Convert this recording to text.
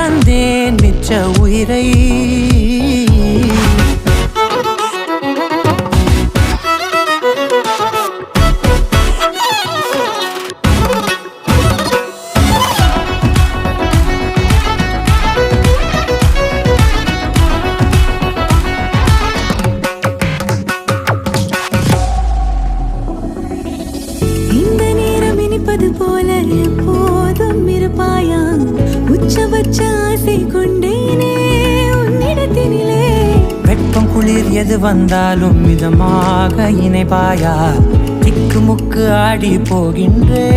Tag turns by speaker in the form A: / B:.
A: தந்தேன் மிச்ச உயிரை.
B: போல எப்போதும் இருப்பாயா உச்சபட்ச ஆசை கொண்டேனே உன்னிடத்தினிலே.
A: வெப்பம் குளிர் எது வந்தாலும் மிதமாக இணைப்பாயா திக்கு முக்கு ஆடி போகின்றே.